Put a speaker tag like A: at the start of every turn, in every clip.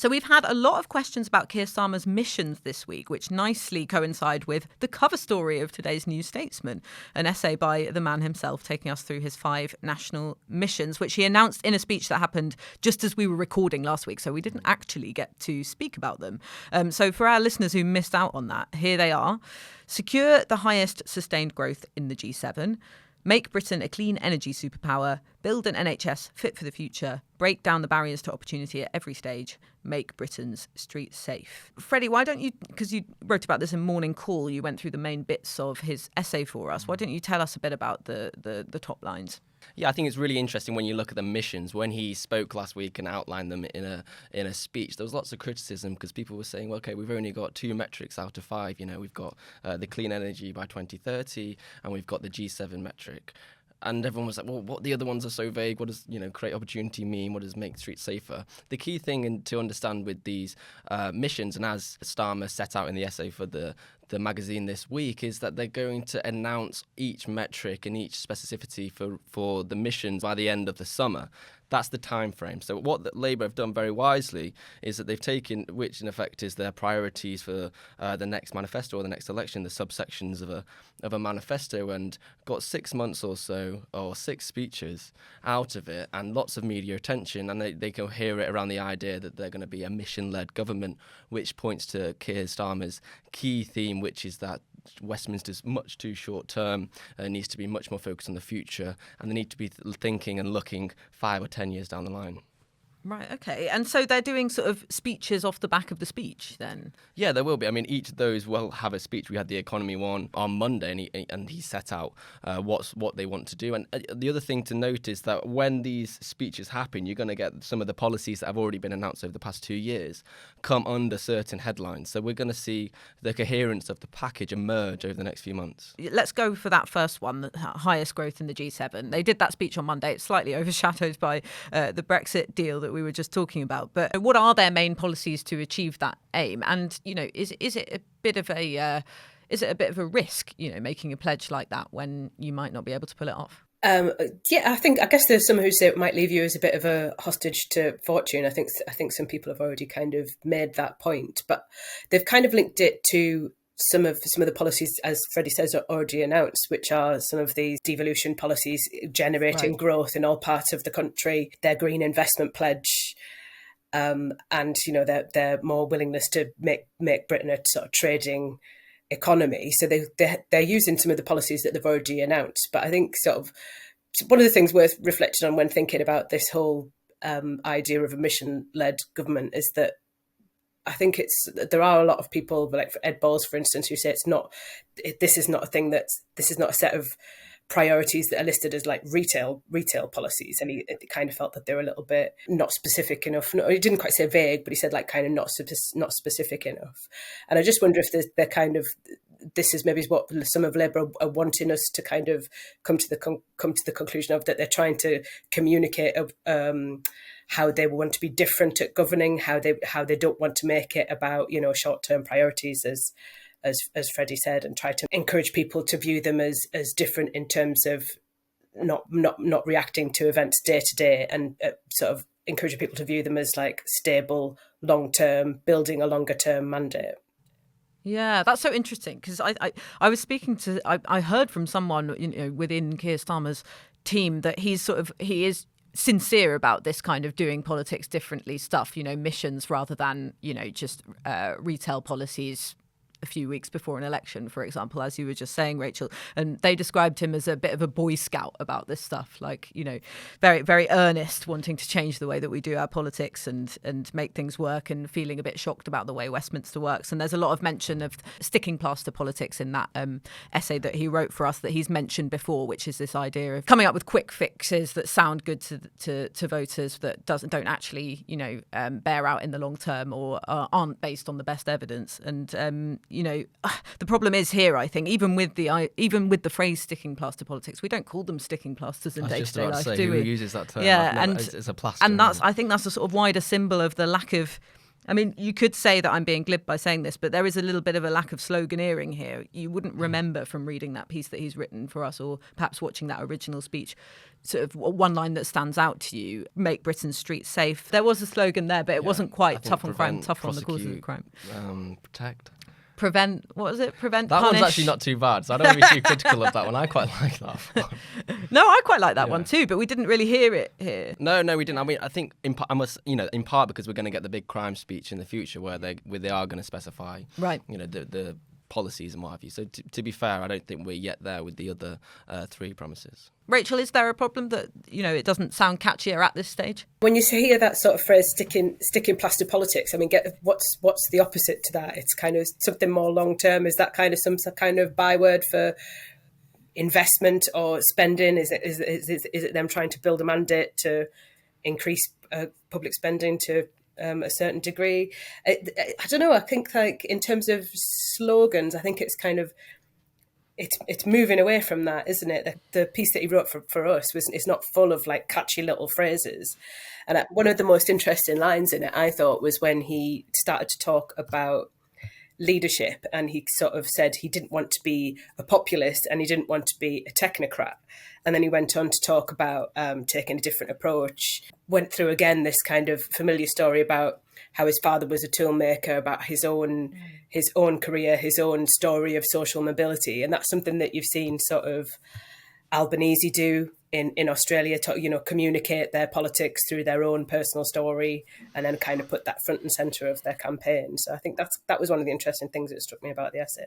A: So we've had a lot of questions about Keir Starmer's missions this week, which nicely coincide with the cover story of today's New Statesman, an essay by the man himself taking us through his 5 national missions, which he announced in a speech that happened just as we were recording last week. So we didn't actually get to speak about them. So for our listeners who missed out on that, here they are. Secure the highest sustained growth in the G7. Make Britain a clean energy superpower, build an NHS fit for the future, break down the barriers to opportunity at every stage, make Britain's streets safe. Freddie, why don't you, because you wrote about this in Morning Call, you went through the main bits of his essay for us. Why don't you tell us a bit about the top lines?
B: Yeah, I think it's really interesting when you look at the missions. When he spoke last week and outlined them in a speech, there was lots of criticism because people were saying, well, OK, we've only got 2 metrics out of 5. You know, we've got the clean energy by 2030 and we've got the G7 metric. And everyone was like, well, what the other ones are so vague? What does, create opportunity mean? What does make streets safer? The key thing to understand with these missions, and as Starmer set out in the essay for the magazine this week, is that they're going to announce each metric and each specificity for the missions by the end of the summer. That's the time frame. So what Labour have done very wisely is that they've taken, which in effect is their priorities for the next manifesto or the next election, the subsections of a manifesto, and got 6 months or so, or 6 speeches out of it, and lots of media attention, and they can hear it around the idea that they're going to be a mission-led government, which points to Keir Starmer's key theme, which is that Westminster's much too short term, needs to be much more focused on the future, and they need to be thinking and looking 5 or 10 years down the line.
A: Right, OK. And so they're doing sort of speeches off the back of the speech then?
B: Yeah, there will be. I mean, each of those will have a speech. We had the economy one on Monday, and he set out what they want to do. And the other thing to note is that when these speeches happen, you're going to get some of the policies that have already been announced over the past 2 years come under certain headlines. So we're going to see the coherence of the package emerge over the next few months.
A: Let's go for that first one, the highest growth in the G7. They did that speech on Monday. It's slightly overshadowed by the Brexit deal that we were just talking about. But what are their main policies to achieve that aim? And, is it a bit of a risk, making a pledge like that when you might not be able to pull it off?
C: I guess there's some who say it might leave you as a bit of a hostage to fortune. I think some people have already kind of made that point, but they've kind of linked it to some of the policies, as Freddie says, are already announced, which are some of these devolution policies generating growth in all parts of the country, their green investment pledge, and their more willingness to make Britain a sort of trading economy. So they're using some of the policies that they've already announced. But I think sort of one of the things worth reflecting on when thinking about this whole idea of a mission-led government is that I think there are a lot of people, like Ed Balls, for instance, who say this is not a set of priorities that are listed as like retail policies, and he kind of felt that they were a little bit not specific enough. No, he didn't quite say vague, but he said like kind of not specific enough. And I just wonder if they're kind of, this is maybe what some of Labour are wanting us to kind of come to the conclusion of, that they're trying to communicate how they want to be different at governing, how they don't want to make it about short-term priorities as Freddie said, and try to encourage people to view them as different in terms of not reacting to events day to day, and sort of encouraging people to view them as like stable, long-term, building a longer-term mandate.
A: Yeah, that's so interesting, because I was speaking to, I heard from someone within Keir Starmer's team that he is sincere about this kind of doing politics differently stuff, missions rather than, just retail policies a few weeks before an election, for example, as you were just saying, Rachel. And they described him as a bit of a Boy Scout about this stuff, like, very, very earnest, wanting to change the way that we do our politics and make things work, and feeling a bit shocked about the way Westminster works. And there's a lot of mention of sticking plaster politics in that essay that he wrote for us that he's mentioned before, which is this idea of coming up with quick fixes that sound good to voters that don't actually, bear out in the long term, or aren't based on the best evidence. And the problem is here, I think, even with the phrase sticking plaster politics, we don't call them sticking plasters in day-to-day life, do we?
B: Who uses that term?
A: Yeah,
B: it's a plaster.
A: And I think that's a sort of wider symbol of the lack of I mean, you could say that I'm being glib by saying this, but there is a little bit of a lack of sloganeering here. You wouldn't remember from reading that piece that he's written for us, or perhaps watching that original speech, sort of one line that stands out to you: "Make Britain's streets safe." There was a slogan there, but it wasn't quite tough on crime, tough on the causes of crime.
B: Protect.
A: Prevent, what was it? Prevent,
B: that
A: punish.
B: One's actually not too bad, so I don't want to be too critical of that one. I quite like that one.
A: No, I quite like that one too, but we didn't really hear it here.
B: No, we didn't. I mean, I think in part because we're going to get the big crime speech in the future where they are going to specify,
A: right,
B: the policies and what have you. So to be fair, I don't think we're yet there with the other three promises.
A: Rachel, is there a problem that, it doesn't sound catchier at this stage?
C: When you hear that sort of phrase, sticking plaster politics, I mean, what's the opposite to that? It's kind of something more long term. Is that kind of some kind of byword for investment or spending? Is it them trying to build a mandate to increase public spending to a certain degree? I don't know. I think, like, in terms of slogans, I think it's kind of it's moving away from that, isn't it? The piece that he wrote for us it's not full of like catchy little phrases. And one of the most interesting lines in it, I thought, was when he started to talk about leadership, and he sort of said he didn't want to be a populist and he didn't want to be a technocrat. And then he went on to talk about taking a different approach, went through again this kind of familiar story about how his father was a toolmaker, about his own career, his own story of social mobility. And that's something that you've seen sort of Albanese do in Australia, to, communicate their politics through their own personal story and then kind of put that front and centre of their campaign. So I think that was one of the interesting things that struck me about the essay.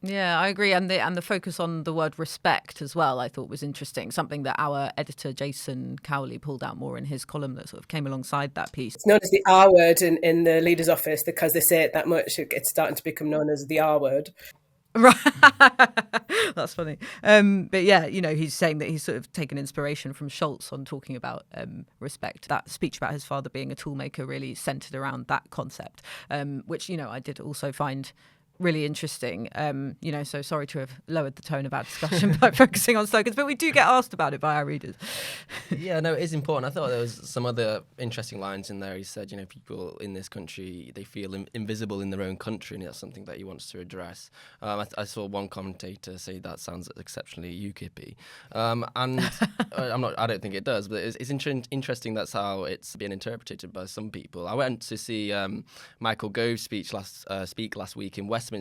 A: Yeah, I agree. And the focus on the word respect as well, I thought was interesting. Something that our editor, Jason Cowley, pulled out more in his column that sort of came alongside that piece.
C: It's known as the R word in the leader's office because they say it that much. It's starting to become known as the R word.
A: Right. That's funny. But yeah, he's saying that he's sort of taken inspiration from Schultz on talking about respect. That speech about his father being a toolmaker really centred around that concept, which, I did also find really interesting. So sorry to have lowered the tone of our discussion by focusing on slogans, but we do get asked about it by our readers.
B: Yeah, no, it is important. I thought there was some other interesting lines in there. He said, people in this country, they feel invisible in their own country, and that's something that he wants to address. I saw one commentator say that sounds exceptionally UKIP-y. And I don't think it does, but it's interesting that's how it's been interpreted by some people. I went to see Michael Gove speak last week in Westminster,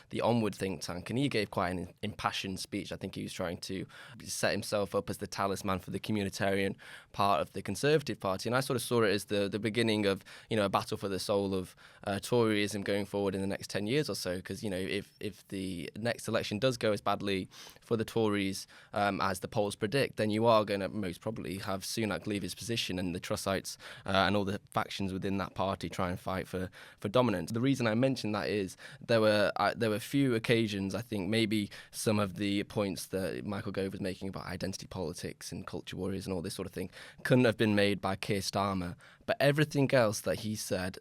B: the Onward think tank, and he gave quite an impassioned speech. I think he was trying to set himself up as the talisman for the communitarian part of the Conservative Party, and I sort of saw it as the beginning of a battle for the soul of Toryism going forward in the next 10 years or so, because if the next election does go as badly for the Tories as the polls predict, then you are going to most probably have Sunak leave his position, and the Trussites and all the factions within that party try and fight for dominance. The reason I mention that is there were few occasions, I think maybe some of the points that Michael Gove was making about identity politics and culture warriors and all this sort of thing couldn't have been made by Keir Starmer, but everything else that he said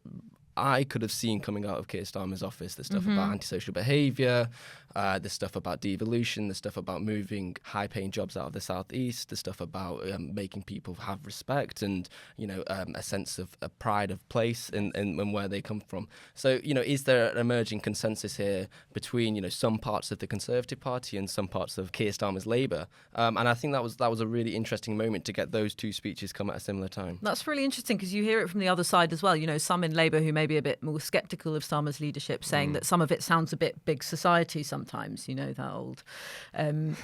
B: I could have seen coming out of Keir Starmer's office, the stuff about antisocial behaviour, the stuff about devolution, the stuff about moving high-paying jobs out of the southeast, the stuff about making people have respect and a sense of a pride of place and where they come from. So is there an emerging consensus here between some parts of the Conservative Party and some parts of Keir Starmer's Labour? And I think that was a really interesting moment to get those two speeches come at a similar time.
A: That's really interesting because you hear it from the other side as well. Some in Labour who may be a bit more sceptical of Starmer's leadership, saying that some of it sounds a bit big society sometimes, that old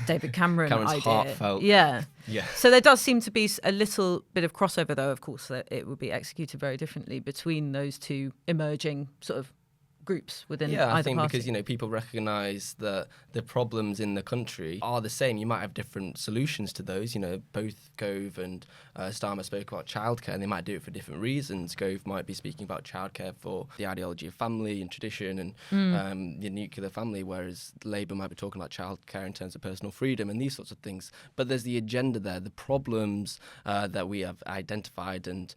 A: David Cameron's idea.
B: Heartfelt.
A: Yeah.
B: Yeah.
A: So there does seem to be a little bit of crossover, though, of course, that it would be executed very differently between those two emerging sort of groups within either
B: I think
A: party.
B: because people recognise that the problems in the country are the same. You might have different solutions to those. Both Gove and Starmer spoke about childcare, and they might do it for different reasons. Gove might be speaking about childcare for the ideology of family and tradition and the nuclear family, whereas Labour might be talking about childcare in terms of personal freedom and these sorts of things. But there's the agenda there, the problems that we have identified and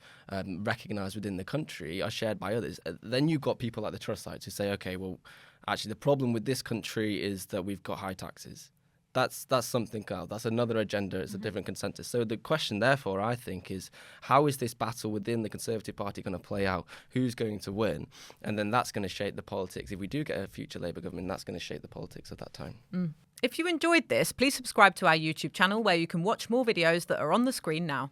B: recognised within the country are shared by others. Then you've got people like the Trussites who say, okay, well, actually the problem with this country is that we've got high taxes. That's something else. That's another agenda. It's a different consensus. So the question, therefore, I think, is how is this battle within the Conservative Party going to play out? Who's going to win? And then that's going to shape the politics. If we do get a future Labour government, that's going to shape the politics at that time.
A: If you enjoyed this, please subscribe to our YouTube channel where you can watch more videos that are on the screen now.